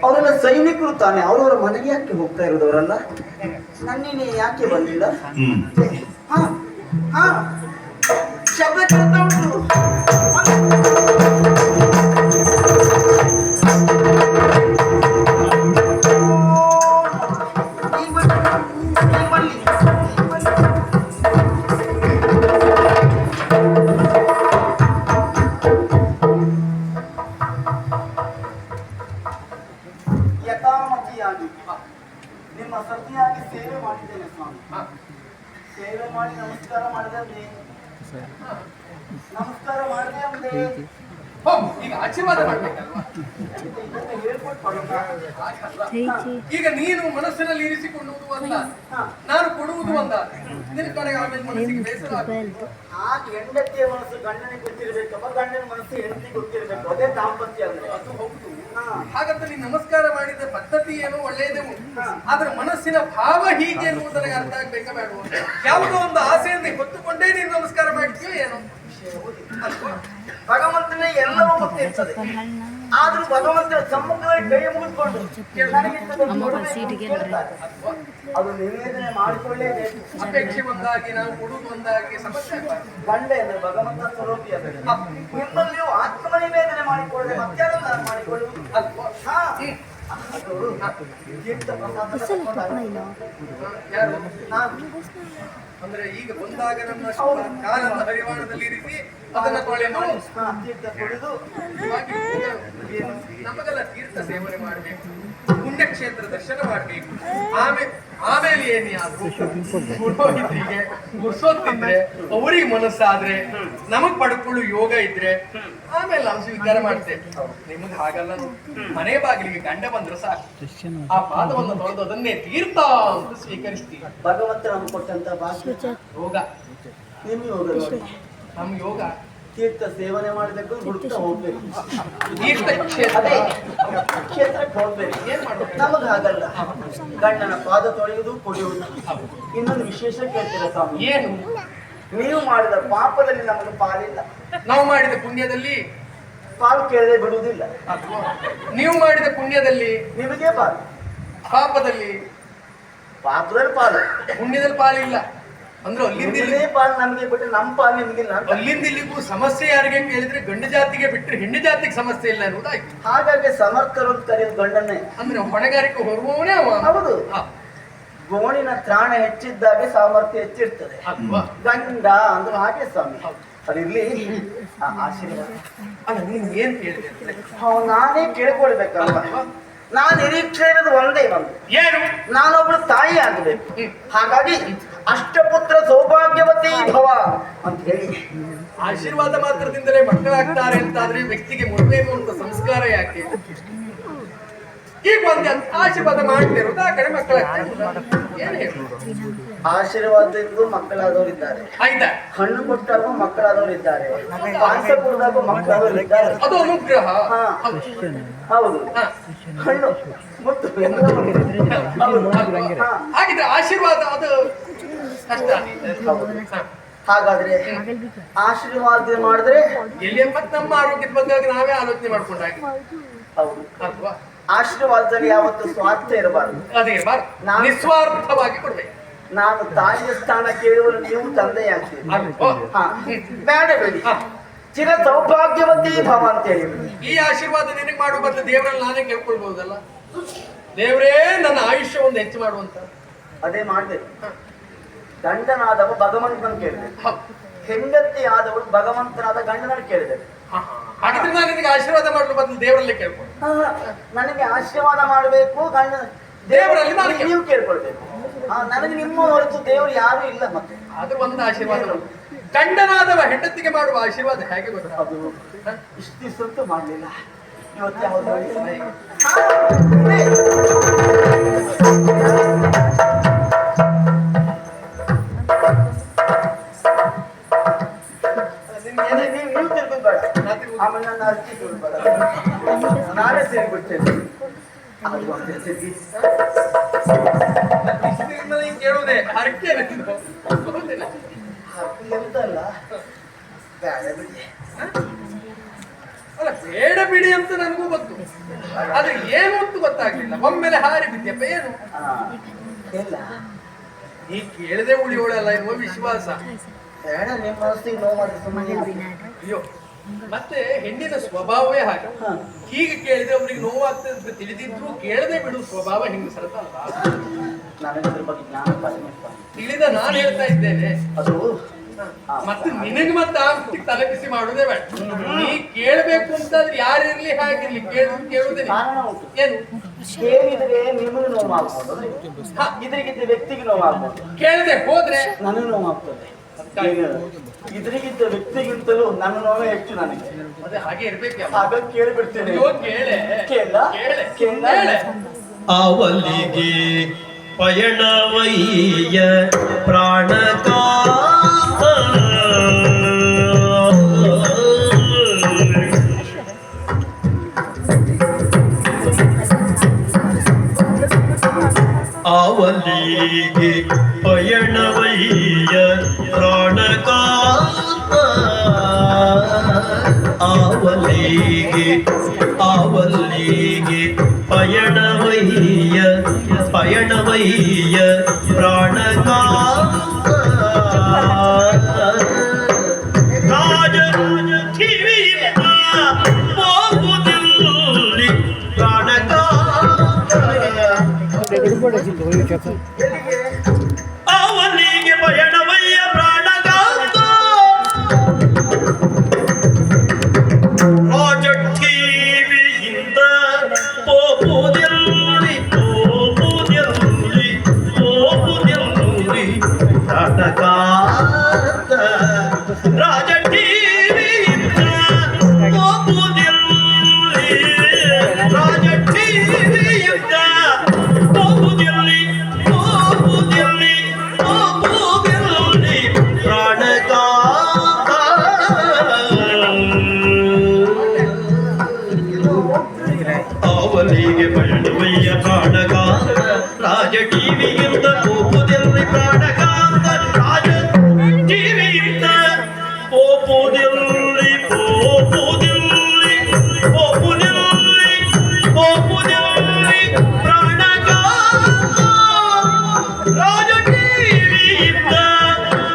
ಅವರೆಲ್ಲ ಸೈನಿಕರು ತಾನೆ, ಅವರವರ ಮನೆಗೆ ಯಾಕೆ ಹೋಗ್ತಾ ಇರೋದವರಲ್ಲ? ನನ್ನೇನೆ ಯಾಕೆ ಬಂದಿಲ್ಲ? ಹಾ ಹಾ ಶಬ್ದ ಕೇಳ್ತಾ ಉಂಟು. ಯಥಾಮತಿಯಾಗಿ ನಿಮ್ಮ ಸತಿಯಾಗಿ ಸೇವೆ ಮಾಡಿದ್ದೇನೆ ಸ್ವಾಮಿ. ಸೇವೆ ಮಾಡಿ ನಮಸ್ಕಾರ ಮಾಡಿದೆ, ನಮಸ್ಕಾರ ಮಾಡಿದೆ ಅಂದೆ. ಈಗ ಆಶೀರ್ವಾದ ಮಾಡ್ಬೇಕಲ್ವಾ? ಈಗ ನೀನು ಮನಸ್ಸಿನಲ್ಲಿ ಇರಿಸಿಕೊಳ್ಳುವುದು ಒಂದ, ನಾನು ಕೊಡುವುದು ಒಂದ. ನಿನ್ನ ಕಡೆಗೆ ಆಮೇಲೆ ಮನಸ್ಸಿಗೆ ಬೇಸರ ಆಗ ಹೆಂಡತಿಯ ಮನಸ್ಸು ಗಂಡನಿಗೆ ಗೊತ್ತಿರ್ಬೇಕಪ್ಪ, ಗಂಡನ ಮನಸ್ಸು ಹೆಂಡತಿಗೆ ಗೊತ್ತಿರ್ಬೇಕು. ಅದೇ ದಾಂಪತ್ಯ ಅಂದ್ರೆ. ಅದು ಹೌದು. ಹಾಗಂತ ನೀನು ನಮಸ್ಕಾರ ಮಾಡಿದ ಪದ್ಧತಿ ಏನೋ ಒಳ್ಳೆಯದೇ ಉಂಟು, ಆದ್ರೆ ಮನಸ್ಸಿನ ಭಾವ ಹೀಗೆ ಎನ್ನುವುದು ನನಗೆ ಅರ್ಥ ಆಗ್ಬೇಕಾ ಬೇಡ? ಯಾವುದೋ ಒಂದು ಆಸೆಯನ್ನು ಹೊತ್ತುಕೊಂಡೇ ನೀನು ನಮಸ್ಕಾರ ಮಾಡ್ತೀಯೋ ಏನೋ. ಭಗವಂತನೇ ಎಲ್ಲವೂ ಗೊತ್ತಿರ್ತದೆ, ಆದ್ರೂ ಭಗವಂತನ ಸಮ್ಮುಖದಲ್ಲಿ ಕೈ ಮುಗಿದುಕೊಂಡು ಅದು ನಿವೇದನೆ ಮಾಡಿಕೊಳ್ಳೇಬೇಕು. ಅಪೇಕ್ಷೆ ಒಂದಾಗಿ ನಾವು ಕೊಡುವುದು ಒಂದಾಗಿ ಸಮಸ್ಯೆ ಗಂಡ ಅಂದ್ರೆ ಭಗವಂತ ಸ್ವರೂಪಿ ಅಂದರೆ ನಿಮ್ಮಲ್ಲಿಯೂ ಆತ್ಮ ನಿವೇದನೆ ಮಾಡಿಕೊಳ್ಳದೆ ಮತ್ಯಾರ ಮಾಡಿಕೊಳ್ಳುವುದು. ಅಂದ್ರೆ ಈಗ ಬಂದಾಗ ನಮ್ಮ ಕಾಲದ ಹರಿವಾಣದಲ್ಲಿ ಇರಿಸಿ ಅದನ್ನ ತೊಳೆ ಮಾಡಿ ತೀರ್ಥ ಕುಡಿದು ನಮಗೆಲ್ಲ ತೀರ್ಥ ಸೇವನೆ ಮಾಡಬೇಕು, ಪುಣ್ಯಕ್ಷೇತ್ರ ದರ್ಶನ ಮಾಡಬೇಕು. ಆಮೇಲೆ ಏನಾದ್ರು ಪುರೋಹಿತರಿಗೆ ಗುರ್ಸೋತಿದ್ರೆ ಅವ್ರಿಗೆ ಮನಸ್ಸಾದ್ರೆ ನಮಗ್ ಪಡ್ಕೊಳ್ಳು ಯೋಗ ಇದ್ರೆ ಆಮೇಲೆ ನಾವು ಸ್ವೀಕಾರ ಮಾಡ್ತೇವೆ. ನಿಮಗ್ ಹಾಗಲ್ಲ, ಮನೆ ಬಾಗಿಲಿಗೆ ಗಂಡ ಬಂದ್ರೆ ಸಾಕು, ಆ ಪಾದವನ್ನು ತೊಳೆದು ಅದನ್ನೇ ತೀರ್ಥ ಅಂತ ಸ್ವೀಕರಿಸ್ತೀವಿ. ಭಗವಂತ ನಮ್ಗೆ ಕೊಟ್ಟಂತ ಭಾಷೆ ಯೋಗ. ನಿಮ್ಮ ಯೋಗ ನೋಡಿ, ನಮ್ ಯೋಗ ತೀರ್ಥ ಸೇವನೆ ಮಾಡಬೇಕು, ಹುಡುಕ್ತಾ ಹೋಗ್ಬೇಕು, ತೀರ್ಥ ಕ್ಷೇತ್ರಕ್ಕೆ ಹೋಗ್ಬೇಕು. ಏನ್ ಮಾಡ್ಬೇಕು? ನಮಗ್ ಹಾಗಲ್ಲ, ಗಂಡನ ಪಾದ ತೊಳೆಯುವುದು ಕುಡಿಯುವುದು. ಇನ್ನೊಂದು ವಿಶೇಷ ಕೇಳ್ತೀರ ಸ್ವಾಮಿ, ಏನು? ನೀವು ಮಾಡಿದ ಪಾಪದಲ್ಲಿ ನಮಗೆ ಪಾಲಿಲ್ಲ, ನಾವು ಮಾಡಿದ ಪುಣ್ಯದಲ್ಲಿ ಪಾಲು ಕೇಳದೆ ಬಿಡುವುದಿಲ್ಲ. ನೀವು ಮಾಡಿದ ಪುಣ್ಯದಲ್ಲಿ ನಿಮಗೆ ಪಾಲು, ಪಾಪದಲ್ಲಿ ಪಾಲು, ಪುಣ್ಯದಲ್ಲಿ ಪಾಲಿಲ್ಲ. ಅಂದ್ರೆ ಅಲ್ಲಿಂದ ಪಾಲು ನಮಗೆ ಬಿಟ್ಟರೆ ನಮ್ಮ ಪಾಲು ನಿಮಗಿಲ್ಲ. ಅಲ್ಲಿಂದ ಇಲ್ಲಿಗೂ ಸಮಸ್ಯೆ ಯಾರಿಗೆ ಕೇಳಿದ್ರೆ ಗಂಡು ಜಾತಿಗೆ ಬಿಟ್ಟರೆ ಹೆಣ್ಣು ಜಾತಿಗೆ ಸಮಸ್ಯೆ ಇಲ್ಲ ಅನ್ನೋದಾಯ್ತು. ಹಾಗಾಗಿ ಸಮರ್ಥರು ಅಂತ ಕರೆಯೋದು ಗಂಡನ್ನೇ. ಅಂದ್ರೆ ಹೊಣೆಗಾರಿಕೆ ಹೊರುವವನೇ ಅವ. ಹೌದು, ಗೋಣಿನ ತ್ರಾಣ ಹೆಚ್ಚಿದ್ದಾಗೆ ಸಾಮರ್ಥ್ಯ ಹೆಚ್ಚಿರ್ತದೆ. ಗಂಡ ಅಂದ್ರೆ ಹಾಗೆ ಸ್ವಾಮಿ. ಅದಿರ್ಲಿ, ಆಶೀರ್ವಾದ ಅಲ್ಲ ನೀನ್ ಏನ್ ಕೇಳಿದೆ? ನಾನೇ ಕೇಳ್ಕೊಳ್ಬೇಕಲ್ವ? ನಾನ್ ನಿರೀಕ್ಷೆ ಇರೋದು ಒಂದೇ ಒಂದು, ಏನು? ನಾನೊಬ್ಳು ತಾಯಿ ಆಗಬೇಕು. ಹಾಗಾಗಿ ಅಷ್ಟಪುತ್ರ ಸೌಭಾಗ್ಯವತಿ ಭವ ಅಂತ ಹೇಳಿ ಆಶೀರ್ವಾದ ಮಾತ್ರದಿಂದಲೇ ಮಕ್ಕಳಾಗ್ತಾರೆ ಅಂತಾದ್ರೆ ವ್ಯಕ್ತಿಗೆ ಮದುವೆ ಅಂತ ಸಂಸ್ಕಾರ ಯಾಕೆ? ಈಗ ಒಂದ್ ಆಶೀರ್ವಾದ ಮಾಡ್ತಿರೋದು ಆ ಕಡೆ ಮಕ್ಕಳಾಗ್ತಾರೆ. ಆಶೀರ್ವಾದಕ್ಕೂ ಮಕ್ಕಳಾದವರಿದ್ದಾರೆ, ಆಯ್ತಾ? ಹಣ್ಣು ಕೊಟ್ಟಾಗೂ ಮಕ್ಕಳಾದವರಿದ್ದಾರೆ, ಪಾಂಚ ಕೊಡದಾಗೂ ಮಕ್ಕಳಾದವರಿದ್ದಾರೆ. ಅದು ಅನುಗ್ರಹ. ಹೌದು, ಹಣ್ಣು ಮುತ್ತು ಹಾಗಿದ್ರೆ ಆಶೀರ್ವಾದ ಅದು ಕಷ್ಟ. ಹಾಗಾದ್ರೆ ಆಶೀರ್ವಾದ ಮಾಡಿದ್ರೆ ಎಲ್ಲಿ ಮತ್ತೆ ನಮ್ಮ ಆರೋಗ್ಯದ ಬಗ್ಗೆ ನಾವೇ ಆಲೋಚನೆ ಮಾಡ್ಕೊಂಡಾಗ. ಹೌದು, ಅಲ್ವಾ? ಆಶೀರ್ವಾದದಲ್ಲಿ ಯಾವತ್ತು ಸ್ವಾರ್ಥ ಇರಬಾರ್ದು, ಅದೇ ನಿಸ್ವಾರ್ಥವಾಗಿ ಕೊಡ್ಬೇಕು. ನಾನು ತಾಯಿಯ ಸ್ಥಾನ ಕೇಳುವಳು, ನೀವು ತಂದೆಯಾಗ್ತೀರಿ. ಬೇಡ ಬೇಡಿ, ಚಿರ ಸೌಭಾಗ್ಯವತಿ ಭವ ಅಂತ ಹೇಳಿ ಈ ಆಶೀರ್ವಾದ ನಿನಗೆ ಮಾಡುವ ಬದಲು ದೇವರಲ್ಲಿ ನಾನೇ ಕೇಳ್ಕೊಳ್ಬಹುದಲ್ಲ? ದೇವರೇ ನನ್ನ ಆಯುಷ್ಯ ಒಂದು ಹೆಚ್ಚು ಮಾಡುವಂತ. ಅದೇ ಮಾಡ್ಬೇಕು. ಗಂಡನಾದವ ಭಗವಂತನ ಕೇಳಿದೆ, ಹೆಂಡತಿ ಆದವಳು ಭಗವಂತನಾದ ಗಂಡನನ್ನು ಕೇಳಿದೆ. ಹಾಗಿದ್ರೆ ನಾನು ನಿನಗೆ ಆಶೀರ್ವಾದ ಮಾಡಲು ಬದಲು ದೇವರಲ್ಲೇ ಕೇಳ್ಕೊಂಡು, ನನಗೆ ಆಶೀರ್ವಾದ ಮಾಡಬೇಕು ಗಂಡ ದೇವರಲ್ಲಿ ನೀವು ಕೇಳ್ಕೊಳ್ಬೇಕು. ನನಗೆ ನಿಮ್ಮ ಹೊರತು ದೇವರು ಯಾರು ಇಲ್ಲ. ಮತ್ತೆ ಆದ್ರೂ ಒಂದು ಆಶೀರ್ವಾದ, ಗಂಡನಾದವ ಹೆಂಡತಿಗೆ ಮಾಡುವ ಆಶೀರ್ವಾದ ಹೇಗೆ ಗೊತ್ತ? ಅದು ಇಷ್ಟು ದಿವಸ ಮಾಡಲಿಲ್ಲ, ಇವತ್ತು ಯಾವುದು ನೀವು ತಿರ್ಗೋಬೇಡ, ಆಮೇಲೆ ನನ್ನ ಅರ್ಜಿ ತಿಳ್ಬೇಡ, ನಾನೇ ಸೇರಿಬಿಡ್ತೇನೆ. ಕೇಳುವುದೇ ಹರಕೆ ಎಂತಲ್ಲ, ಬೇಡ ಬಿಡಿ. ಅಲ್ಲ ಬೇಡ ಬಿಡಿ ಅಂತ ನನಗೂ ಗೊತ್ತು. ಆದ್ರೆ ಏನು ಅಂತ ಗೊತ್ತಾಗ್ಲಿಲ್ಲ, ಒಮ್ಮೆಲೆ ಹಾರಿ ಬಿದ್ಯಪ್ಪ. ಏನು ಇಲ್ಲ ನೀ ಕೇಳದೆ ಉಳಿಯೋಳಲ್ಲ ಎನ್ನುವ ವಿಶ್ವಾಸ. ಬೇಡ, ನಿಮ್ಮ ಮನಸ್ಸಿಗೆ ನೋವು ಮಾಡಿದ್ರೆ ಸುಮ್ಮನೆ. ಅಯ್ಯೋ, ಮತ್ತೆ ಹೆಣ್ಣಿನ ಸ್ವಭಾವವೇ ಹಾಗೆ. ಹೀಗೆ ಕೇಳಿದ್ರೆ ಒಬ್ರಿಗೆ ನೋವಾಗ್ತದೆ ಅಂತ ತಿಳಿದಿದ್ರು ಕೇಳದೆ ಬಿಡುವ ಸ್ವಭಾವ ಹೆಂಗಸರದಲ್ಲ. ನನಗೆ ಅದ್ರ ಬಗ್ಗೆ ಜ್ಞಾನ ತಿಳಿದ ನಾನು ಹೇಳ್ತಾ ಇದ್ದೇನೆ. ಅದು ಮತ್ತೆ ನಿನಗೆ ಮತ್ತೆ ತಲೆ ಬಿಸಿ ಮಾಡುದೇ ಬೇಡ. ನೀ ಕೇಳ್ಬೇಕು ಅಂತಾದ್ರೆ ಯಾರಿರ್ಲಿ ಹಾಗಿರ್ಲಿ ಕೇಳುವುದೇ. ಕಾರಣ ಉಂಟು. ಏನು ಕೇಳಿದ್ರೆ ನಿಮಗೆ ನೋವು ಆಗ್ಬೋದು, ಇದ್ರಿಗಿದ್ದ ವ್ಯಕ್ತಿಗೆ ನೋವು ಆಗ್ಬೋದು. ಕೇಳದೆ ಹೋದ್ರೆ ನನಗೆ ನೋವು ಆಗ್ತದೆ. ಇದ್ರಿಗಿದ್ದ ವ್ಯಕ್ತಿಗಿಂತಲೂ ನನ್ನ ನೋವೇ ಹೆಚ್ಚು ನನಗೆ. ಅದೇ ಹಾಗೆ ಇರ್ಬೇಕು. ಹಾಗಾಗಿ ಕೇಳಿಬಿಡ್ತೇನೆ. ಕೇಳೆ ಕೇಳ ಕೇಳೆ. ಅವಲಿಗೆ ಪಯಣವಯ್ಯ ಪ್ರಾಣಕಾಂತ ಅವಲಿಗೆ ಪಯಣವಯ್ಯ ಪ್ರಾಣಕಾಂತ ಅವಲಿಗೆ ಪಯಣವಯ್ಯ ಪ್ರಾಣಕಾಂತ ರಾಜ ಕಿವಿಯಿಂದ ಹೋಗುವುದಿಲ್ಲಿ ಪ್ರಾಣಕಾಂತ ಅವನಿಗೆ ಪಯಣವಯ್ಯ ಪ್ರಾಣಕಾಂತ ರಾಜ ಟಿವಿಯಿಂದ ಹೋಗುವುದಿಲ್ಲಿ ಪ್ರಾಣಕಾಂತ ರಾಜ ಟಿವಿಯಿಂದ ಹೋಗುವುದಿಲ್ಲಿ ರಾಜ ಟಿವಿಯಿಂದ ಹೋಗುವುದಿಲ್ಲಿ ಪ್ರಾಣಕಾಂತ ಅವಲಿಗೆ ಪಯಣವಯ್ಯ ಪ್ರಾಣಕಾಂತ ರಾಜ ಟಿವಿಯಿಂದ ಹೋಗುವುದಿಲ್ಲಿ ಪ್ರಾಣಕಾಂತ ರಾಜ ಟಿವಿಯಿಂದ ಹೋಗುವುದಿಲ್ಲಿ ಪ್ರಾಣಕಾಂತ ರಾಜ ಟಿವಿಯಿಂದ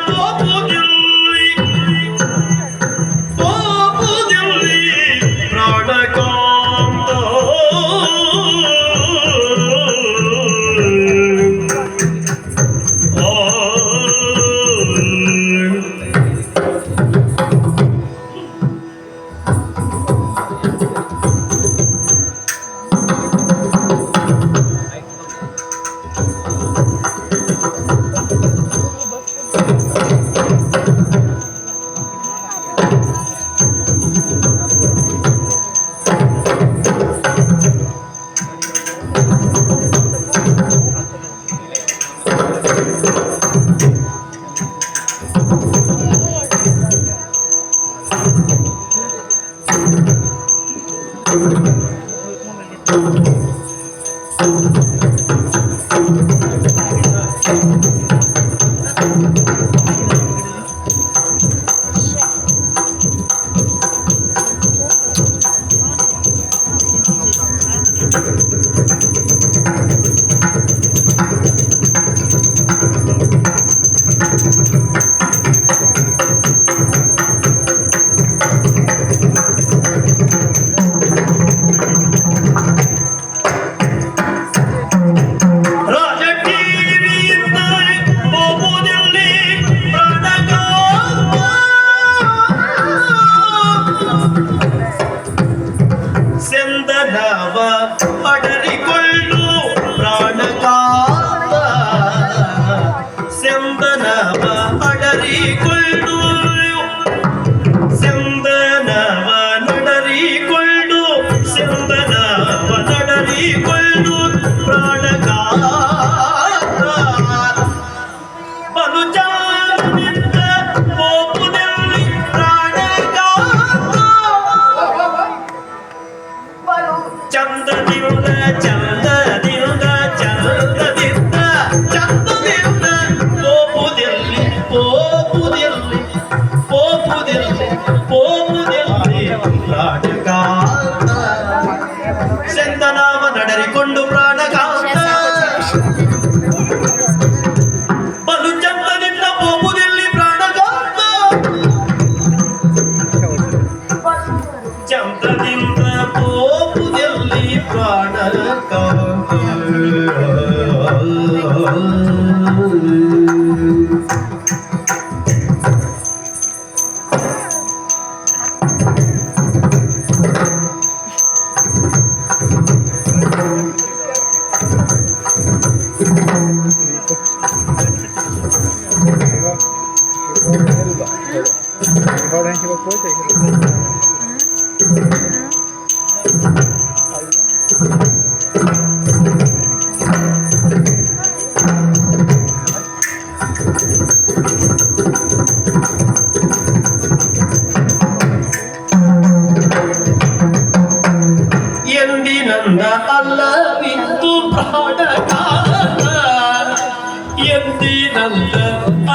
ಹೋಗುವುದಿಲ್ಲಿ ಪ್ರಾಣಕಾಂತ ಹೋಗುವುದಿಲ್ಲ ಪ್ರಾಣಕಾಂತ ಬಲು ಚಂದದಿಂದ ಹೋಗುವುದಿಲ್ಲಿ ಪ್ರಾಣಗಾಂತ ಚಂದದಿಂದ ಹೋಗುವುದಿಲ್ಲಿ ಪ್ರಾಣಗಾಂತ ಎಂದಿನಂದ ಅಲ್ಲವಿಂದು ಪ್ರಾಣಗಾನ ಎಂದಿನಂದ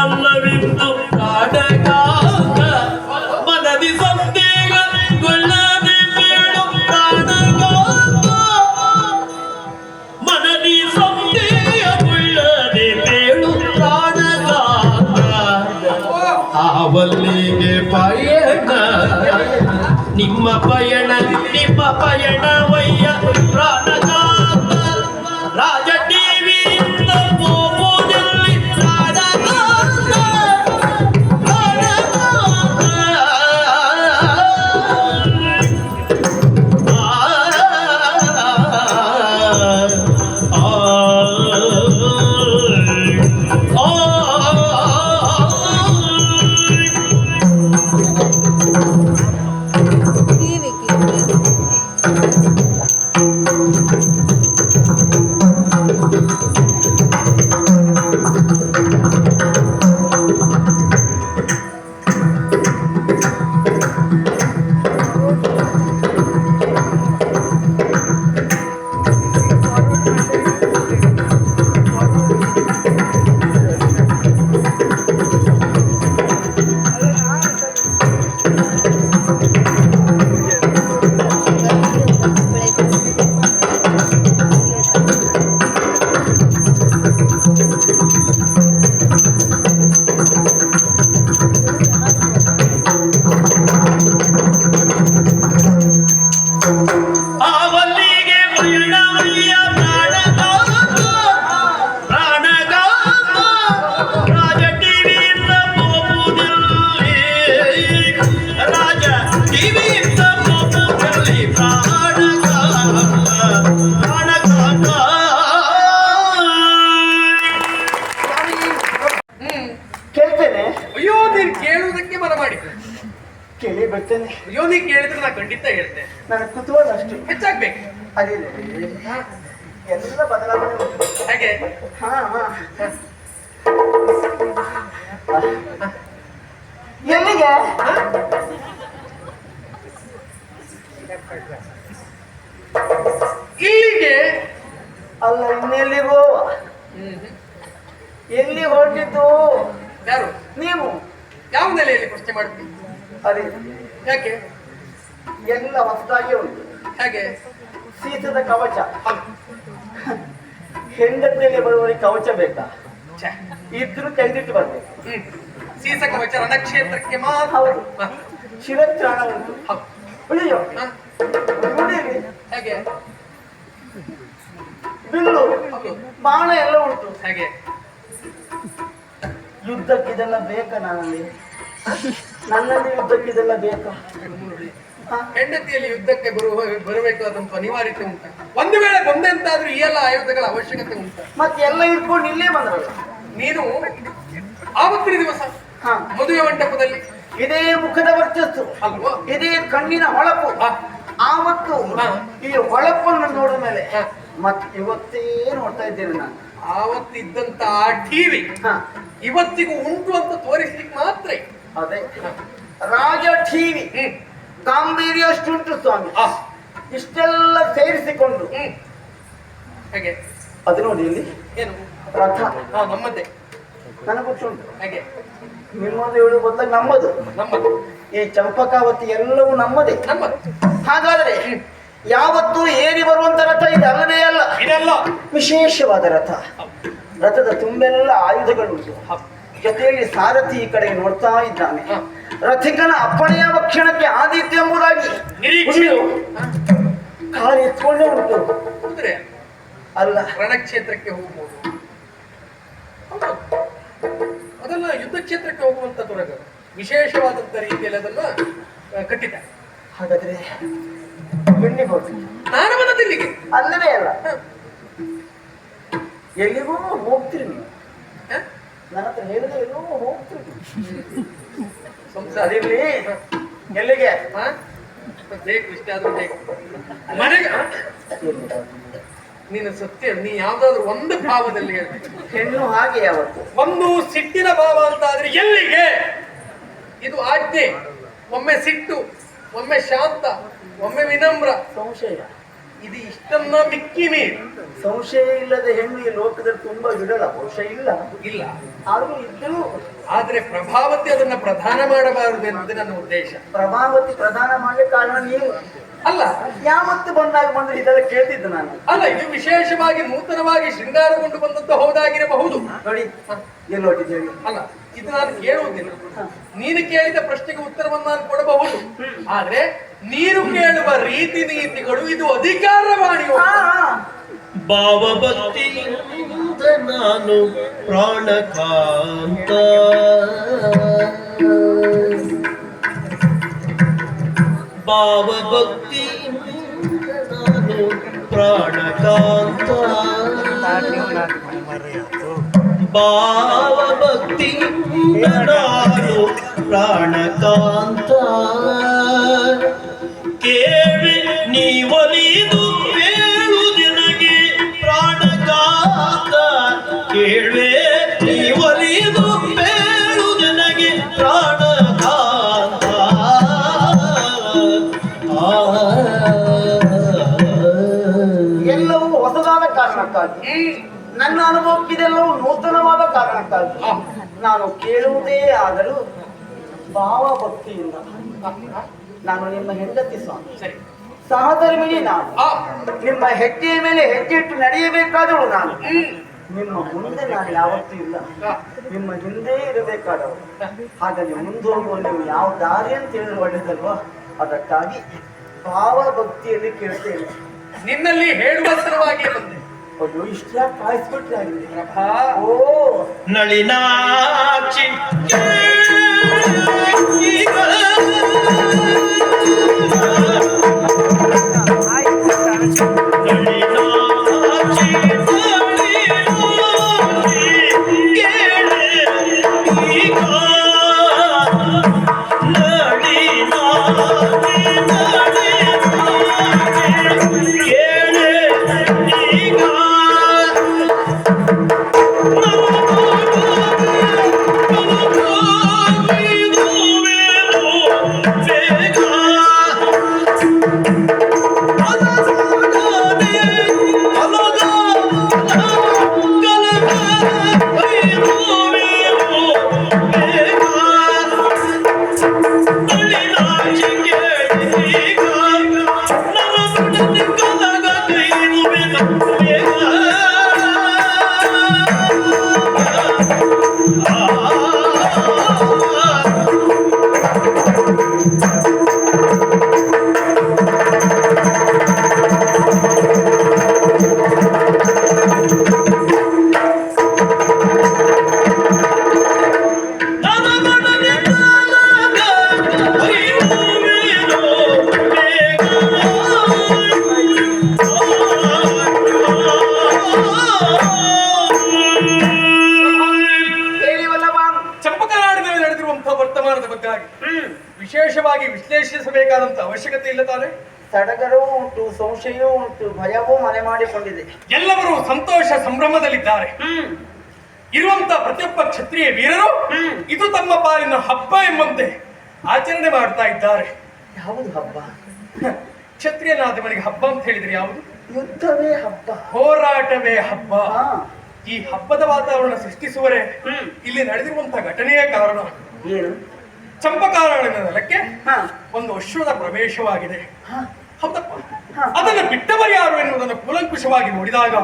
ಅಲ್ಲವಿಂದು ಪ್ರಾಣಗಾನ ಮನದಿ ಸಂದೇಹ ಗೊಳ್ಳದೆ ಬೇಡ ಪ್ರಾಣಗಾನ ಮನದಿ ಸಂದೇಹ ಗೊಳ್ಳದೆ ಬೇಡು ಪ್ರಾಣಗಾನ ಆವಲ್ಲಿಗೆ ಪಯಣ ನಿಮ್ಮ ಪಯಣವಯ್ಯ ಪ್ರಾಣಗಾತ ರಾಜ ಟಿವಿಯಿಂದ ಹೋಗುವುದಿಲ್ಲಿ ಪ್ರಾಣಗಾತ ಆವಲ್ಲಿಗೆ ಪಯಣವಯ್ಯ ಪ್ರಾಣಗಾತ ಪ್ರಾಣಗಾತ ರಾಜ ಟಿವಿಯಿಂದ ಹೋಗುವುದಿಲ್ಲಿ ರಾಜ ಟಿವಿಯಿಂದ ಹೋಗುವುದಿಲ್ಲಿ ಪ್ರಾಣಗಾತ ಪ್ರಾಣಗಾತ ಕೇಳ್ತೇನೆ. ಅಯ್ಯೋ ನೀನು ಕೇಳುವುದಕ್ಕೆ ಮನ ಮಾಡಿ ಕೇಳಿ ಬರ್ತೇನೆ. ಅಯ್ಯೋ ನೀ ಕೇಳಿದ್ರೆ ನಾ ಖಂಡಿತ ಹೇಳ್ತೇನೆ. ನನ್ನ ಕುತೂಹಲ ಅಷ್ಟು ಹೆಚ್ಚಾಗ್ಬೇಕು. ಅದೇ ಎಲ್ಲ ಬದಲಾವಣೆ ಉಂಟು. ಹಾಗೆ ಹಾ ಹಾ ಎಲ್ಲಿಗೆ ಇಲ್ಲಿಗೆ ಅಲ್ಲ ಇನ್ನೆಲ್ಲಿಗೋ ಎಲ್ಲಿ ಹೊರಟಿದ್ದು ಯಾರು ನೀವು ಯಾವ ನೆಲೆಯಲ್ಲಿ ಪ್ರಶ್ನೆ ಮಾಡ್ತೀನಿ? ಅದೇ ಯಾಕೆ ಎಲ್ಲ ಹೊಸದಾಗಿ ಉಂಟು. ಹಾಗೆ ಸೀತದ ಕವಚ ಹೆಂಡತಿಯಲ್ಲಿ ಬರುವವರಿಗೆ ಕವಚ ಬೇಕಾ? ಛೆ, ಇದ್ರು ತೆಗೆದಿಟ್ಟು ಬರ್ಬೇಕು. ಸೀಸ ಕವಚ ರಣಕ್ಷೇತ್ರಕ್ಕೆ ಮಾತ್ರ. ಹೌದು. ಹ, ಶಿರತ್ರಾಣ ಉಂಟು. ಹೌದು. ಉಳಿಯೋ ಹ, ರೂಢಿಲಿ ಹಾಗೆ ಬಿಲ್ಲು ಹೌದು. ಬಾಣ ಎಲ್ಲ ಉಂಟು. ಹಾಗೆ ಯುದ್ಧಕ್ಕೆ ಇದೆಲ್ಲ ಬೇಕಾ? ನನ್ನಲ್ಲಿ ಯುದ್ಧಕ್ಕೆ ಇದೆಲ್ಲ ಬೇಕಾ? ಹ? ಹೆಂಡತಿಯಲ್ಲಿ ಯುದ್ಧಕ್ಕೆ ಬರಬೇಕಾದಂತ ಅನಿವಾರ್ಯತೆ ಉಂಟು. ಒಂದು ವೇಳೆ ಬಂದಂತಾದ್ರೂ ಈ ಎಲ್ಲ ಆಯುಧಗಳ ಅವಶ್ಯಕತೆ ಉಂಟು. ಮತ್ತೆ ಎಲ್ಲ ಇಟ್ಕೊಂಡು ಇಲ್ಲೇ ಬಂದ್ರಲ್ಲ. ನೀನು ಆವತ್ತಿನ ದಿವಸ ಹ. ಮದುವೆ ಮಂಟಪದಲ್ಲಿ ಇದೇ ಮುಖದ ವರ್ಚಸ್ಸು, ಅಲ್ವಾ? ಇದೇ ಕಣ್ಣಿನ ಹೊಳಪು. ಹ. ಆವತ್ತು ಹ. ಈ ಹೊಳಪನ್ನು ನೋಡಿದ ಮೇಲೆ ಹ. ಮತ್ತೆ ಇವತ್ತೇ ನೋಡ್ತಾ ಇದ್ದೇನೆ ನಾನು. ಆವತ್ತಿದ್ದಂತ ಆ ಟಿವಿ ಹ. ಇವತ್ತಿಗೂ ಉಂಟು ಅಂತ ತೋರಿಸ್ಲಿಕ್ಕೆ ಮಾತ್ರ. ಅದೇ ರಾಜ ಟಿವಿ ಗಾಂಭೀರ್ಯ ಅಷ್ಟುಂಟು ಸ್ವಾಮಿ. ಇಷ್ಟೆಲ್ಲ ಸೇರಿಸಿಕೊಂಡು ಹಾಗೆ ಅದು ನೋಡಿ ಇಲ್ಲಿ ಏನು ರಥ ನಮ್ಮದೇ ನನಗೆ ಗೊತ್ತುಂಟು. ಹಾಗೆ ನಿಮ್ಮದು ಹೇಳುವ ಬದಲಾಗಿ ನಮ್ಮದು. ನಮ್ಮದು ಈ ಚಂಪಕಾವತಿ ಎಲ್ಲವೂ ನಮ್ಮದೇ. ನಮ್ಮದು. ಹಾಗಾದ್ರೆ ಯಾವತ್ತೂ ಏರಿ ಬರುವಂತ ರಥ ಇದಲ್ಲವೇ ಅಲ್ಲ, ಇದೆಲ್ಲ ವಿಶೇಷವಾದ ರಥ. ರಥದ ತುಂಬೆಲ್ಲ ಆಯುಧಗಳುಂಟು, ಜೊತೆಯಲ್ಲಿ ಸಾರಥಿ ಈ ಕಡೆ ನೋಡ್ತಾ ಇದ್ದಾನೆ. ರಥಿಕನ ಅಪ್ಪಣೆಯ ಕ್ಷಣಕ್ಕೆ ಆದಿತ್ಯ ಎಂಬುದಾಗಿ ನಿರೀಕ್ಷೆ ಕಾಲು ಎತ್ಕೊಂಡೇ ಉಂಟು. ಅಂದ್ರೆ ಅಲ್ಲ, ರಣಕ್ಷೇತ್ರಕ್ಕೆ ಹೋಗ್ಬೋದು, ಅದೆಲ್ಲ ಯುದ್ಧ ಕ್ಷೇತ್ರಕ್ಕೆ ಹೋಗುವಂತ ತೊರಗ ವಿಶೇಷವಾದಂತ ರೀತಿಯಲ್ಲಿ ಅದನ್ನ ಕಟ್ಟಿದ್ದಾರೆ. ಹಾಗಾದ್ರೆ ಎಲ್ಲಿ ಹೋಗಿ ನಾನು ಬಂದದಿಲ್ಲಿಗೆ ಅಲ್ಲವೇ ಅಲ್ಲ, ಎಲ್ಲಿಗೂ ಹೋಗ್ತೀರಿ ನೀವು. ನನ್ನ ಹತ್ರ ಹೇಳಿದ್ರೆ ಎಲ್ಲೋ ಹೋಗ್ತೀರಿ. ಅದಿರ್ಲಿ, ಎಲ್ಲಿಗೆ? ಬೇಕು ಇಷ್ಟ ಆದ್ರೂ ಬೇಕು ಮನೆಗೆ. ನೀನು ಸತ್ಯ, ನೀ ಯಾವ್ದಾದ್ರು ಒಂದು ಭಾವದಲ್ಲಿ ಹೇಳ್ಬೇಕು. ಹೆಣ್ಣು ಹಾಗೆ ಯಾವತ್ತು ಒಂದು ಸಿಟ್ಟಿನ ಭಾವ ಅಂತ ಆದ್ರೆ ಎಲ್ಲಿಗೆ? ಇದು ಆಜ್ಞೆ. ಒಮ್ಮೆ ಸಿಟ್ಟು, ಒಮ್ಮೆ ಶಾಂತ, ಒಮ್ಮೆ ವಿನಮ್ರ, ಸಂಶಯ. ಇದು ಇಷ್ಟನ್ನ ಮಿಕ್ಕಿ ಮೀರಿ ಸಂಶಯ ಇಲ್ಲದ ಹೆಣ್ಣು ಈ ಲೋಕದಲ್ಲಿ ತುಂಬಾ ವಿರಳ. ಸಂಶಯ ಇಲ್ಲ, ಆದ್ರೂ ಇದ್ದರೂ ಆದ್ರೆ ಪ್ರಭಾವತಿ ಅದನ್ನ ಪ್ರಧಾನ ಮಾಡಬಾರದು ಎನ್ನುವುದು ನನ್ನ ಉದ್ದೇಶ. ಪ್ರಭಾವತಿ ಪ್ರದಾನ ಮಾಡಲಿಕ್ಕೆ ಕಾರಣ ನೀವು ಅಲ್ಲ. ಯಾವತ್ತು ಬಂದಾಗ ಬಂದ್ರೆ ಇದೆಲ್ಲ ಕೇಳ್ತಿದ್ದೆ ನಾನು. ಅಲ್ಲ, ಇದು ವಿಶೇಷವಾಗಿ ನೂತನವಾಗಿ ಶೃಂಗಾರಗೊಂಡು ಬಂದದ್ದು ಹೌದಾಗಿರಬಹುದು. ನೋಡಿ ಎಲ್ಲೋಟಿದ್ದೇವೆ. ಅಲ್ಲ, ಇದು ನಾನು ಕೇಳುವುದಿಲ್ಲ. ನೀನು ಕೇಳಿದ ಪ್ರಶ್ನೆಗೆ ಉತ್ತರವನ್ನು ನಾನು ಕೊಡಬಹುದು. ಆದ್ರೆ ನೀನು ಕೇಳುವ ರೀತಿ ನೀತಿಗಳು ಇದು ಅಧಿಕಾರವಾಣಿ. ಭಾವಭಕ್ತಿಯಿಂದ ನಾನು ಪ್ರಾಣಕಾಂತ, ಭಾವಭಕ್ತಿಯಿಂದ ನಾನು ಪ್ರಾಣಕಾಂತ, ಭಾವಭಕ್ತಿಯಿಂದ ನಾನು ಪ್ರಾಣಕಾಂತ. ಕೇಳಿ ನೀ ಒಲಿದು ಹೇಳು ನಿನಗೆ ಪ್ರಾಣಕಾಂತ, ಕೇಳುವೆ ನೀ ಒಲಿದು ಹೇಳು ನನಗೆ ಪ್ರಾಣಕಾಂತ. ಎಲ್ಲವೂ ಹೊಸದಾದ ಕಾರಣಕ್ಕಾಗಿ, ನನ್ನ ಅನುಭವಕ್ಕಿದೆಲ್ಲವೂ ನೂತನವಾದ ಕಾರಣಕ್ಕಾಗಿ ನಾನು ಕೇಳುವುದೇ ಆದರೂ ಭಾವಭಕ್ತಿಯಿಂದ. ನಾನು ನಿಮ್ಮ ಹೆಂಡತಿ ಸ್ವಾಮಿ, ಸರಿ, ಸಹಧರ್ಮಿಣಿ ನಾನು. ನಿಮ್ಮ ಹೆಜ್ಜೆಯ ಮೇಲೆ ಹೆಜ್ಜೆ ಇಟ್ಟು ನಡೆಯಬೇಕಾದವಳು ನಾನು. ನಿಮ್ಮ ಮುಂದೆ ನಾನು ಯಾವತ್ತೂ ಇಲ್ಲ, ನಿಮ್ಮ ಹಿಂದೆ ಇರಬೇಕಾದವಳು. ಹಾಗಾಗಿ ಮುಂದೋಗುವ ನೀವು ಯಾವ ದಾರಿ ಅಂತ ಹೇಳಿದ್ರೆ ಒಳ್ಳೇದಲ್ವಾ? ಅದಕ್ಕಾಗಿ ಭಾವಭಕ್ತಿಯಲ್ಲಿ ಕೇಳ್ತೇನೆ. ನಿನ್ನಲ್ಲಿ ಹೇಳುವ ಸಲುವಾಗಿ ಬಂದೆ. ಅದು ಇಷ್ಟ ಕಾಯಿಸ್ಬಿಟ್ರೆ ಆಗಿದೆ. ಪ್ರಭಾ, ಓ ನಳಿನಾಕ್ಷಿ ವಿಶೇಷವಾಗಿ ವಿಶ್ಲೇಷಿಸಬೇಕಾದಂತ ಅವಶ್ಯಕತೆ ಇಲ್ಲ ತಾನೆ? ಸಡಗರವೂ ಉಂಟು, ಸಂಶಯವೂ ಉಂಟು, ಭಯವೂ ಮನೆ ಮಾಡಿಕೊಂಡಿದೆ. ಎಲ್ಲರೂ ಸಂತೋಷ ಸಂಭ್ರಮದಲ್ಲಿದ್ದಾರೆ. ಇರುವಂತ ಪ್ರತಿಯೊಬ್ಬ ಕ್ಷತ್ರಿಯ ವೀರರು ಇದು ತಮ್ಮ ಪಾಲಿನ ಹಬ್ಬ ಎಂಬಂತೆ ಆಚರಣೆ ಮಾಡ್ತಾ ಇದ್ದಾರೆ. ಯಾವುದು ಹಬ್ಬ? ಕ್ಷತ್ರಿಯನಾದವನಿಗೆ ಹಬ್ಬ ಅಂತ ಹೇಳಿದ್ರೆ ಯಾವುದು? ಯುದ್ಧವೇ ಹಬ್ಬ, ಹೋರಾಟವೇ ಹಬ್ಬ. ಈ ಹಬ್ಬದ ವಾತಾವರಣ ಸೃಷ್ಟಿಸುವರೆ ಇಲ್ಲಿ ನಡೆದಿರುವಂತಹ ಘಟನೆಯೇ ಕಾರಣ. ಏನು? ಚಂಪಕಾರಣ್ಯನ ನೆಲಕ್ಕೆ ಒಂದು ಅಶ್ವದ ಪ್ರವೇಶವಾಗಿದೆ. ಹೌದಪ್ಪ, ಅದನ್ನು ಬಿಟ್ಟವರು ಯಾರು ಎನ್ನುವುದನ್ನು ಕೂಲಂಕುಷವಾಗಿ ನೋಡಿದಾಗ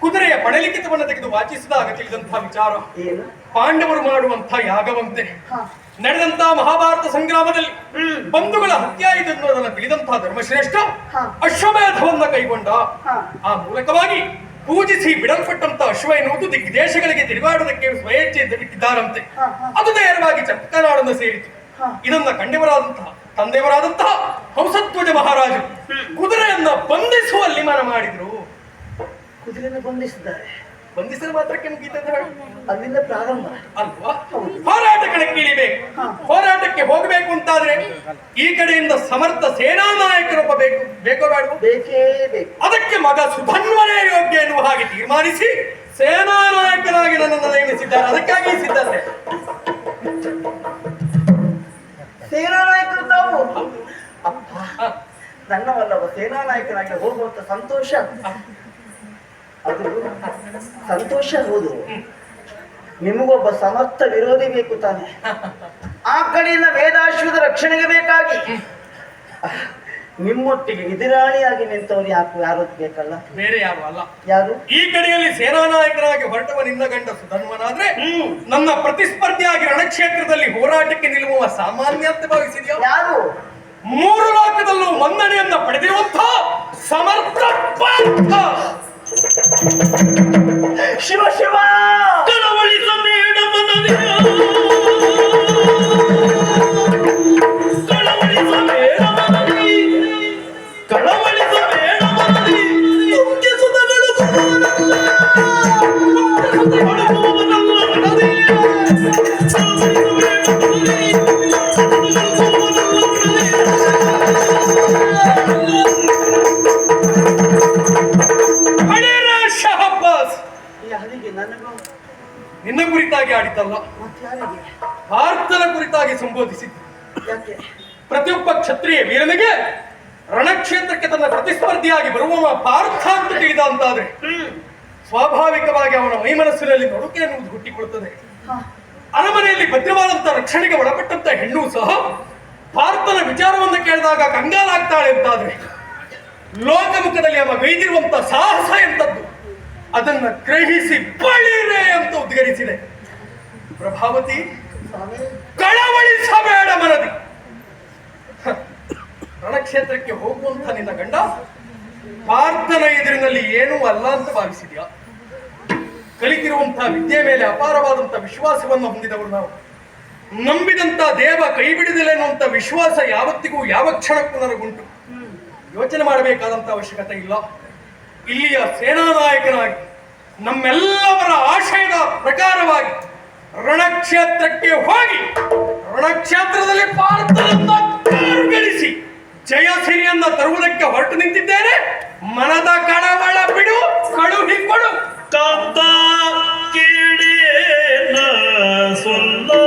ಕುದುರೆಯ ಪಡಲಿಖಿತವನ್ನು ತೆಗೆದು ವಾಚಿಸಿದಾಗ ತಿಳಿದಂತಹ ವಿಚಾರ ಏನು? ಪಾಂಡವರು ಮಾಡುವಂತಹ ಯಾಗವಂತೆ ನಡೆದಂತಹ ಮಹಾಭಾರತ ಸಂಗ್ರಾಮದಲ್ಲಿ ಬಂಧುಗಳ ಹತ್ಯೆ ಆಯಿತು ಎನ್ನುವುದನ್ನು ತಿಳಿದಂತಹ ಧರ್ಮಶ್ರೇಷ್ಠ ಅಶ್ವಮೇಧವನ್ನ ಕೈಗೊಂಡ. ಆ ಮೂಲಕವಾಗಿ ಪೂಜಿಸಿ ಬಿಡಲ್ಪಟ್ಟಂತ ಅಶ್ವ ಎನ್ನುವುದು ದಿಗ್ದೇಶಗಳಿಗೆ ತಿರುಗಾಡುವುದಕ್ಕೆ ಸ್ವಯಚ್ಛೆಯಿಂದ ಬಿಟ್ಟಿದ್ದಾರಂತೆ. ಅದು ನೇರವಾಗಿ ಚಕ್ಕನಾಡನ್ನು ಸೇರಿತು. ಇದನ್ನ ಕಂಡೆವರಾದಂತಹ ತಂದೆಯವರಾದಂತಹ ಹಂಸಧ್ವಜ ಮಹಾರಾಜರು ಕುದುರೆಯನ್ನ ಬಂಧಿಸುವಲ್ಲಿ ಮನ ಮಾಡಿದ್ರು. ಕುದುರೆಯನ್ನು ಬಂಧಿಸಿದ್ದಾರೆ. ಬಂಧಿಸಿದ ಮಾತ್ರಕ್ಕೆ ಮುಗೀತದೆ ಅಲ್ಲಿಂದ ಪ್ರಾರಂಭ ಅಲ್ವಾ? ಹೋರಾಟ ಕಣಕ್ಕೆ ಇಳಿಬೇಕು. ಹೋರಾಟಕ್ಕೆ ಹೋಗಬೇಕು ಅಂತಾದ್ರೆ ಈ ಕಡೆಯಿಂದ ಸಮರ್ಥ ಸೇನಾ ನಾಯಕರೊಬ್ಬ ಬೇಕೋ ಬೇಡ? ಬೇಕೇ ಬೇಕು. ಅದಕ್ಕೆ ಮಗ ಸುಧನ್ವನೇ ಯೋಗ್ಯ ಎನ್ನುವ ಹಾಗೆ ತೀರ್ಮಾನಿಸಿ ಸೇನಾ ನಾಯಕನಾಗಿ ನನ್ನನ್ನು ನೇಮಿಸಿದ್ದಾರೆ. ಅದಕ್ಕಾಗಿ ಸಿದ್ಧತೆ. ಸೇನಾ ನಾಯಕರು ತಾವು? ಅಪ್ಪ, ನನ್ನವಲ್ಲವ ಸೇನಾ ನಾಯಕನಾಗಿ ಹೋಗುವಂತ ಸಂತೋಷ, ಅದು ಸಂತೋಷ ಹೌದು. ನಿಮಗೊಬ್ಬ ಸಮರ್ಥ ವಿರೋಧಿ ಬೇಕು ತಾನೆ. ಆ ಕಡೆಯಿಂದ ವೇದಾಶ್ವದ ರಕ್ಷಣೆಗೆ ಬೇಕಾಗಿ ನಿಮ್ಮೊಟ್ಟಿಗೆ ಎದುರಾಳಿಯಾಗಿ ನಿಂತವರು ಯಾರು ಬೇಕಲ್ಲ? ಬೇರೆ ಯಾರು ಅಲ್ಲ. ಯಾರು? ಈ ಕಡೆಯಲ್ಲಿ ಸೇನಾ ನಾಯಕನಾಗಿ ಹೊರಟವ ನಿನ್ನ ಗಂಡ ಸುಧನ್ವನಾದ್ರೆ ನನ್ನ ಪ್ರತಿಸ್ಪರ್ಧಿಯಾಗಿ ರಣಕ್ಷೇತ್ರದಲ್ಲಿ ಹೋರಾಟಕ್ಕೆ ನಿಲ್ಲುವ ಸಾಮಾನ್ಯ ಅಂತ ಭಾವಿಸಿದ್ಯಾ? ಯಾರು? ಮೂರು ಲೋಕದಲ್ಲೂ ಮನ್ನಣೆಯನ್ನ ಪಡೆದಿರುವಂತ ಸಮರ್ಥ ಪಾರ್ಥ. ಶಿವ ಶಿವ ಕಳವಳಿಸ ಬೇಡ ಮನದಿಯ, ಕಳವಳಿಸ ಬೇಡ ಮನದಿ, ಕಳವಳಿಸ ಬೇಡ ಮನದಿ, ಮುಖ್ಯ ಸುಧಗಳು ಗುರುವನಲ್ಲ, ಮುಖ್ಯ ಸುಧಗಳು ಗುರುವನಲ್ಲ ಮನದಿ, ಕಳವಳಿಸ ಬೇಡ ಮನದಿ, ನಿನ್ನ ಕುರಿತಾಗಿ ಆಡಿತಲ್ಲ, ಪಾರ್ಥನ ಕುರಿತಾಗಿ ಸಂಬೋಧಿಸಿದ್ದು. ಪ್ರತಿಯೊಬ್ಬ ಕ್ಷತ್ರಿಯ ವೀರನಿಗೆ ರಣಕ್ಷೇತ್ರಕ್ಕೆ ತನ್ನ ಪ್ರತಿಸ್ಪರ್ಧಿಯಾಗಿ ಬರುವ ಪಾರ್ಥ ಅಂತ ತಿಳಿದ ಅಂತಾದ್ರೆ ಸ್ವಾಭಾವಿಕವಾಗಿ ಅವನ ಮೈಮನಸ್ಸಿನಲ್ಲಿ ನಡುಕೆ ಎನ್ನುವುದು ಹುಟ್ಟಿಕೊಳ್ಳುತ್ತದೆ. ಅರಮನೆಯಲ್ಲಿ ಭದ್ರವಾದಂತಹ ರಕ್ಷಣೆಗೆ ಒಳಪಟ್ಟಂತ ಹೆಣ್ಣು ಸಹ ಪಾರ್ಥನ ವಿಚಾರವನ್ನು ಕೇಳಿದಾಗ ಕಂಗಾಲಾಗ್ತಾಳೆ ಅಂತಾದ್ರೆ ಲೋಕಮುಖದಲ್ಲಿ ಅವ ಗೈದಿರುವಂತ ಸಾಹಸ ಎಂತದ್ದು ಅದನ್ನ ಗ್ರಹಿಸಿ ಬಳಿರೆ ಅಂತ ಉದ್ಗರಿಸಿದೆ. ಪ್ರಭಾವತಿ, ಕಳವಳಿಸಬೇಡ ಮನದಿ. ರಣಕ್ಷೇತ್ರಕ್ಕೆ ಹೋಗುವಂತ ನಿನ್ನ ಗಂಡ ಪಾರ್ಥನ ಎದುರಿನಲ್ಲಿ ಏನೂ ಅಲ್ಲ ಅಂತ ಭಾವಿಸಿದ್ಯಾ? ಕಲಿತಿರುವಂತಹ ವಿದ್ಯೆ ಮೇಲೆ ಅಪಾರವಾದಂತಹ ವಿಶ್ವಾಸವನ್ನು ಹೊಂದಿದವರು ನಾವು. ನಂಬಿದಂತ ದೇವ ಕೈ ಬಿಡುದಿಲ್ಲ ಎನ್ನುವಂತ ವಿಶ್ವಾಸ ಯಾವತ್ತಿಗೂ ಯಾವ ಕ್ಷಣಕ್ಕೂ ನನಗುಂಟು. ಯೋಚನೆ ಮಾಡಬೇಕಾದಂತ ಅವಶ್ಯಕತೆ ಇಲ್ಲ. ಇಲ್ಲಿಯ ಸೇನಾ ನಾಯಕನಾಗಿ ನಮ್ಮೆಲ್ಲವರ ಆಶಯದ ಪ್ರಕಾರವಾಗಿ ರಣಕ್ಷೇತ್ರಕ್ಕೆ ಹೋಗಿ ರಣಕ್ಷೇತ್ರದಲ್ಲಿ ಪಾರ್ಥನನ್ನ ಗಳಿಸಿ ಜಯಸಿರಿಯನ್ನ ತರುವುದಕ್ಕೆ ಹೊರಟು ನಿಂತಿದ್ದೇನೆ. ಮನದ ಕಳವಳ ಬಿಡು, ಕಳುಹಿಕೊಡು. ಕಾಂತ ಕೇಳೇನ ಸೊಲ್ಲೋ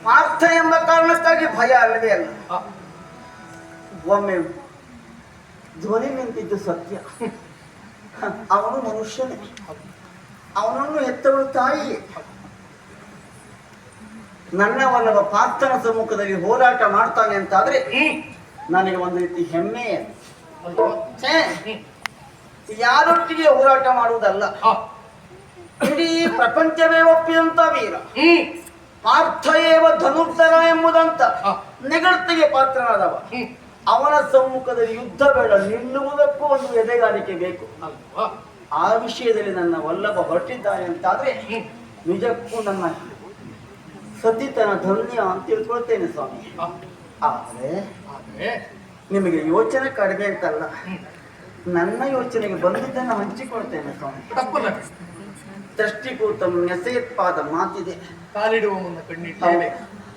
ಪಾರ್ಥ ಎಂಬ ಕಾರಣಕ್ಕಾಗಿ ಭಯ ಅಲ್ಲವೇ ಅಲ್ಲ. ಒಮ್ಮೆ ಧ್ವನಿ ನಿಂತಿದ್ದು ಸತ್ಯ. ಅವನು ಮನುಷ್ಯನೇ, ಅವನನ್ನು ಹೆತ್ತವಳು ತಾಯಿಯೇ. ನನ್ನವಲ್ಲವ ಪಾರ್ಥನ ಸಮ್ಮುಖದಲ್ಲಿ ಹೋರಾಟ ಮಾಡ್ತಾನೆ ಅಂತಾದ್ರೆ ನನಗೆ ಒಂದು ರೀತಿ ಹೆಮ್ಮೆ. ಛೇ, ಯಾರೊಟ್ಟಿಗೆ ಹೋರಾಟ ಮಾಡುವುದಲ್ಲ, ಇಡೀ ಪ್ರಪಂಚವೇ ಒಪ್ಪಿದಂತ ವೀರ ಪಾರ್ಥ ಏವ ಧನುರ್ಧರ ಎಂಬುದಂತ ನೆಗಳ್ತಿಗೆ ಪಾತ್ರನಾದವ. ಅವನ ಸಮ್ಮುಖದಲ್ಲಿ ಯುದ್ಧ ಬೇಡ, ನಿಲ್ಲುವುದಕ್ಕೂ ಒಂದು ಎದೆಗಾರಿಕೆ ಬೇಕು. ಆ ವಿಷಯದಲ್ಲಿ ನನ್ನ ವಲ್ಲಭ ಹೊರಟಿದ್ದಾನೆ ಅಂತಾದ್ರೆ ನಿಜಕ್ಕೂ ನನ್ನ ಸತಿತನ ಧನ್ಯ ಅಂತ ತಿಳ್ಕೊಳ್ತೇನೆ ಸ್ವಾಮಿ. ಆದ್ರೆ ನಿಮಗೆ ಯೋಚನೆ ಕಡಿಮೆ ಅಂತಲ್ಲ, ನನ್ನ ಯೋಚನೆಗೆ ಬಂದಿದ್ದನ್ನು ಹಂಚಿಕೊಳ್ತೇನೆ ಸ್ವಾಮಿ. ತಪ್ಪಲ್ಲ, ದೃಷ್ಟಿಕೂತಂ ನೆಸೆಯತ್ಪಾದ ಮಾತಿದೆ. ಕಾಲಿಡುವ ಮುನ್ನ ಕಣ್ಣಿಟ್ಟೇನೆ.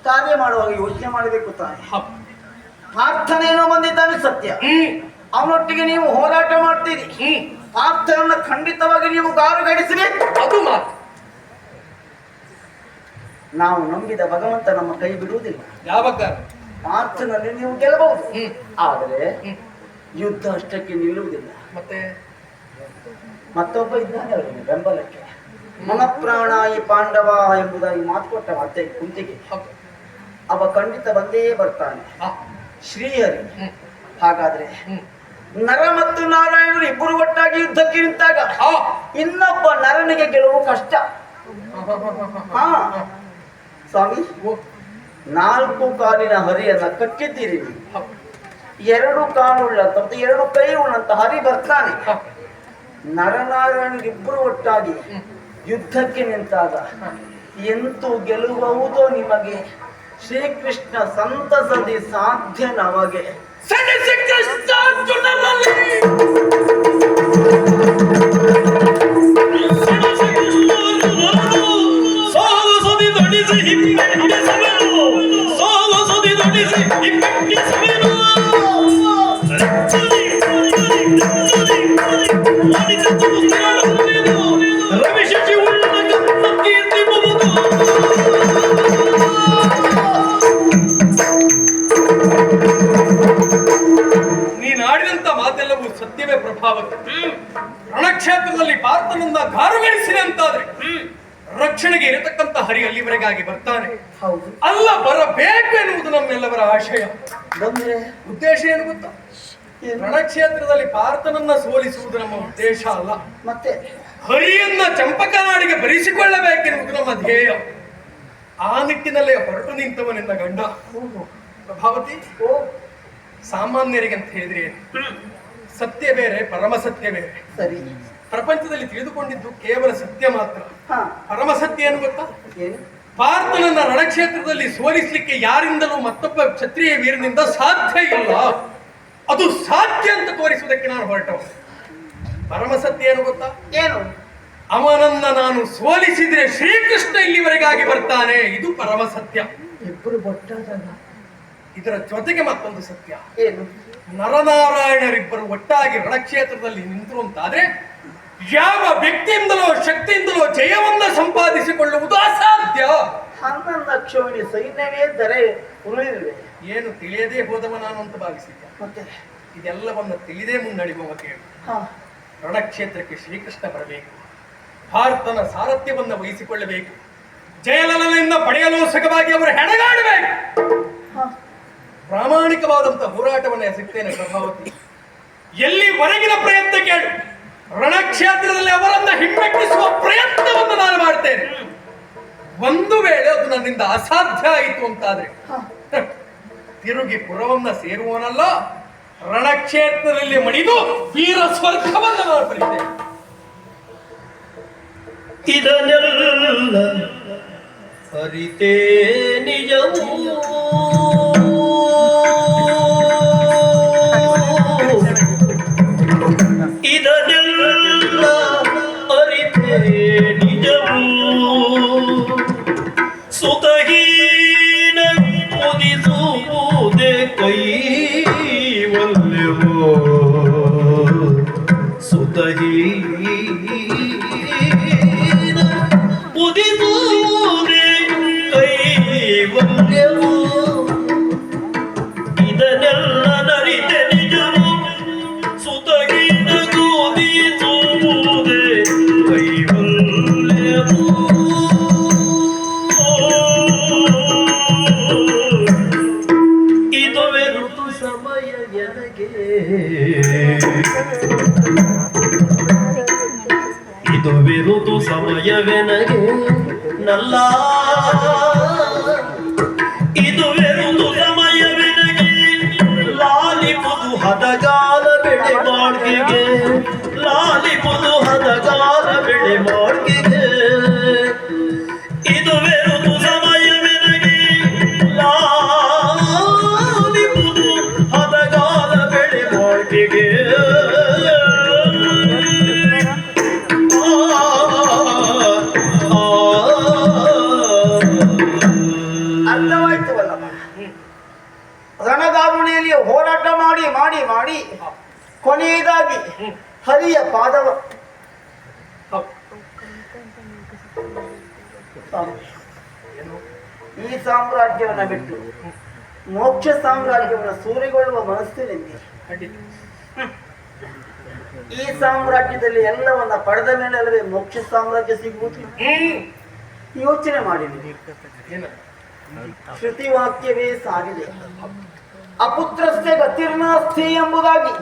ಕಾರ್ಯ ಮಾಡುವಾಗ ಯೋಚನೆ ಮಾಡಬೇಕು ತಾನೆ. ಪಾರ್ಥನೇನೋ ಬಂದಿದ್ದಾನೆ ಸತ್ಯ, ಅವನೊಟ್ಟಿಗೆ ನೀವು ಹೋರಾಟ ಮಾಡ್ತೀರಿ. ಪಾರ್ಥನನ್ನ ಖಂಡಿತವಾಗಿ ನೀವು ಗಾರುಗಡಿಸಬೇಕು. ಅದು ಮಾತು. ನಾವು ನಂಬಿದ ಭಗವಂತ ನಮ್ಮ ಕೈ ಬಿಡುವುದಿಲ್ಲ. ಯಾವಾಗ ಪಾರ್ಥನಲ್ಲಿ ನೀವು ಗೆಲ್ಲಬಹುದು, ಆದರೆ ಯುದ್ಧ ಅಷ್ಟಕ್ಕೆ ನಿಲ್ಲುವುದಿಲ್ಲ. ಮತ್ತೆ ಮತ್ತೊಬ್ಬ ಇದ್ದಾನೆ ಅವರಿಗೆ ಬೆಂಬಲಕ್ಕೆ. ಮಮ ಪ್ರಾಣ ಈ ಪಾಂಡವ ಎಂಬುದಾಗಿ ಮಾತು ಕೊಟ್ಟ ಮತ್ತೆ ಕುಂತಿಗೆ ಅವ ಖಂಡಿತ ಬಂದೇ ಬರ್ತಾನೆ, ಶ್ರೀಹರಿ. ಹಾಗಾದ್ರೆ ನರ ಮತ್ತು ನಾರಾಯಣರು ಇಬ್ಬರು ಒಟ್ಟಾಗಿ ಯುದ್ಧಕ್ಕೆ ನಿಂತಾಗ ಇನ್ನೊಬ್ಬ ನರನಿಗೆ ಗೆಲುವು ಕಷ್ಟ. ಹಾ ಸ್ವಾಮಿ, 4 ಕಾಲಿನ ಹರಿಯನ್ನ ಕಟ್ಟಿದ್ದೀರಿ. 2 ಕಾಲುಳ್ಳ ಮತ್ತು 2 ಕೈ ಉಳ್ಳಂತ ಹರಿ ಬರ್ತಾನೆ. ನರನಾರಾಯಣರಿಬ್ಬರು ಒಟ್ಟಾಗಿ ಯುದ್ಧಕ್ಕೆ ನಿಂತಾಗ ಎಂತೂ ಗೆಲ್ಲುವುದೋ ನಿಮಗೆ? ಶ್ರೀಕೃಷ್ಣ ಸಂತಸದಿ ಸಾಧ್ಯ ನಮಗೆ. ನೀನಾಡಿದಂತ ಮಾತೆಲ್ಲವೂ ಸತ್ಯವೇ ಪ್ರಭಾವಕ್ಕೆ. ರಣಕ್ಷೇತ್ರದಲ್ಲಿ ಪಾರ್ಥನನ್ನ ಗಾರುಗಣಿಸಿದೆ ಅಂತಾದ್ರೆ ರಕ್ಷಣೆಗೆ ಇರತಕ್ಕಂತ ಹರಿ ಅಲ್ಲಿವರೆಗಾಗಿ ಬರ್ತಾನೆ. ಅಲ್ಲ, ಬರಬೇಕು ಎನ್ನುವುದು ನಮ್ಮೆಲ್ಲವರ ಆಶಯ. ಉದ್ದೇಶ ಏನು ಗೊತ್ತಾ? ರಣಕ್ಷೇತ್ರದಲ್ಲಿ ಪಾರ್ಥನನ್ನ ಸೋಲಿಸುವುದು ನಮ್ಮ ಉದ್ದೇಶ ಅಲ್ಲ, ಮತ್ತೆ ಹರಿಯನ್ನ ಚಂಪಕನಾಡಿಗೆ ಬರಿಸಿಕೊಳ್ಳಬೇಕೆನ್ನುವುದು ನಮ್ಮ ಧ್ಯೇಯ. ಆ ನಿಟ್ಟಿನಲ್ಲೇ ಹೊರಟು ನಿಂತವನೆನ್ನ ಗಂಡ ಪ್ರಭಾವತಿ. ಸಾಮಾನ್ಯರಿಗೆ ಅಂತ ಹೇಳಿದ್ರೆ ಸತ್ಯ ಬೇರೆ, ಪರಮ ಸತ್ಯ ಬೇರೆ. ಸರಿ, ಪ್ರಪಂಚದಲ್ಲಿ ತಿಳಿದುಕೊಂಡಿದ್ದು ಕೇವಲ ಸತ್ಯ ಮಾತ್ರ. ಪರಮ ಸತ್ಯ ಏನು ಗೊತ್ತಾ? ಪಾರ್ಥನನ್ನ ರಣಕ್ಷೇತ್ರದಲ್ಲಿ ಸೋಲಿಸ್ಲಿಕ್ಕೆ ಯಾರಿಂದಲೂ ಮತ್ತೊಬ್ಬ ಕ್ಷತ್ರಿಯ ವೀರನಿಂದ ಸಾಧ್ಯ ಇಲ್ಲ. ಅದು ಸಾಧ್ಯ ಅಂತ ತೋರಿಸುವುದಕ್ಕೆ ನಾನು ಹೊರಟವ. ಪರಮ ಸತ್ಯ ಏನು ಗೊತ್ತಾ? ಏನು? ಅವನನ್ನ ನಾನು ಸೋಲಿಸಿದ್ರೆ ಶ್ರೀಕೃಷ್ಣ ಇಲ್ಲಿವರೆಗಾಗಿ ಬರ್ತಾನೆ. ಇದು ಪರಮ ಸತ್ಯ. ಇಬ್ಬರು ಒಟ್ಟಾದಾಗ ಇದರ ಜೊತೆಗೆ ಮತ್ತೊಂದು ಸತ್ಯ ಏನು? ನರನಾರಾಯಣರಿಬ್ಬರು ಒಟ್ಟಾಗಿ ರಣಕ್ಷೇತ್ರದಲ್ಲಿ ನಿಂತರು ಅಂತಾದ್ರೆ ಯಾವ ವ್ಯಕ್ತಿಯಿಂದಲೋ ಶಕ್ತಿಯಿಂದಲೋ ಜಯವನ್ನ ಸಂಪಾದಿಸಿಕೊಳ್ಳುವುದು ಅಸಾಧ್ಯ. 11 ಅಕ್ಷೋಹಿಣಿ ಸೈನ್ಯವೇ ದರೆ ಉಳಿದಿದೆ. ಏನು ತಿಳಿಯದೇ ಹೋದವ ನಾನು ಅಂತ ಭಾವಿಸಿದ್ದೆ. ಮತ್ತೆ ಇದೆಲ್ಲವನ್ನ ತಿಳಿದೇ ಮುನ್ನಡೆಯುವ ಕೇಳು. ರಣಕ್ಷೇತ್ರಕ್ಕೆ ಶ್ರೀಕೃಷ್ಣ ಬರಬೇಕು, ಭಾರತನ ಸಾರಥ್ಯವನ್ನ ವಹಿಸಿಕೊಳ್ಳಬೇಕು, ಜಯಲಲನೆಯಿಂದ ಪಡೆಯಲು ಸುಖವಾಗಿ ಅವರು ಹೆಣಗಾಡಬೇಕು. ಪ್ರಾಮಾಣಿಕವಾದಂತಹ ಹೋರಾಟವನ್ನು ಎಸಗ್ತೇನೆ ಪ್ರಭಾವತಿ. ಎಲ್ಲಿ ಹೊರಗಿನ ಪ್ರಯತ್ನ ಕೇಳು, ರಣಕ್ಷೇತ್ರದಲ್ಲಿ ಅವರನ್ನ ಹಿಮ್ಮೆಟ್ಟಿಸುವ ಪ್ರಯತ್ನವನ್ನು ನಾನು ಮಾಡ್ತೇನೆ. ಒಂದು ವೇಳೆ ಅದು ನನ್ನಿಂದ ಅಸಾಧ್ಯ ಆಯಿತು ಅಂತಾದ್ರೆ ತಿರುಗಿ ಪುರವನ್ನ ಸೇರುವನಲ್ಲ, ರಣಕ್ಷೇತ್ರದಲ್ಲಿ ಮಣಿದು ವೀರ ಸ್ವರ್ಗವನ್ನು ನಾನು ಬರೀತೇನೆ. ಇದನ್ನೆಲ್ಲ ಅರಿತೇ ನಿಜವೂ ಇದನ್ನೆಲ್ಲ ಅರಿತೇ ನಿಜವೂ ಸುತಹೀನ ಮುದಿಸುವುದೇ ಕೈವಲ್ಯವೋ ಸುತಹೀನ ಮುದಿಸುವುದೇ ಕೈವಲ್ಯವೋ ಇದನ್ನೆಲ್ಲ ನರಿತೆ ನಿಜವೋ ಸುತಹೀನ ಗೋದಿಸುವುದೇ ಕೈವಲ್ಯವೋ ನನಗೆ ಇದು ವಿರುದು ಸಮಯವೆನಗೆ ನಲ್ಲ ಇದು ವಿರುದು ಸಮಯವೆನಗೆ ಲಾಲಿಪುದು ಹದಗಾಲ ಬೆಳೆ ಮಾಡ್ಗೆಗೆ ಲಾಲಿಪುದು ಹದಗಾಲ ಬೆಳೆ ಮಾಡ್ಗೆಗೆ ಇದು ವಿರುದು ಸಮಯವೆನಗೆ ಲಾಲಿಪುದು ಹದಗಾಲ ಬೆಳೆ ಮಾಡ್ಗೆಗೆ ಅರ್ಥವಾಯ್ತು ವಲ್ಲಭ. ರಣಗಾಗುಣಿಯಲ್ಲಿ ಹೋರಾಟ ಮಾಡಿ ಮಾಡಿ ಮಾಡಿ ಕೊನೆಯದಾಗಿ ಹರಿಯ ಪಾದವ ಈ ಸಾಮ್ರಾಜ್ಯವನ್ನ ಬಿಟ್ಟು ಮೋಕ್ಷ ಸಾಮ್ರಾಜ್ಯವನ್ನು ಸೂರೆಗೊಳ್ಳುವ ಮನಸ್ಸಿನಿಂದ ಈ ಸಾಮ್ರಾಜ್ಯದಲ್ಲಿ ಎಲ್ಲವನ್ನ ಪಡೆದ ಮೇಲೆ ಅಲ್ಲವೇ ಮೋಕ್ಷ ಸಾಮ್ರಾಜ್ಯ ಸಿಗುವುದು ಯೋಚನೆ ಮಾಡಿದೆ. ಶ್ರುತಿ ವಾಕ್ಯವೇ ಸಾಗಿದೆ. ಅಪುತ್ರಸ್ಯ ಗತಿರ್ನಾಸ್ತಿ ಎಂಬುದಾಗಿ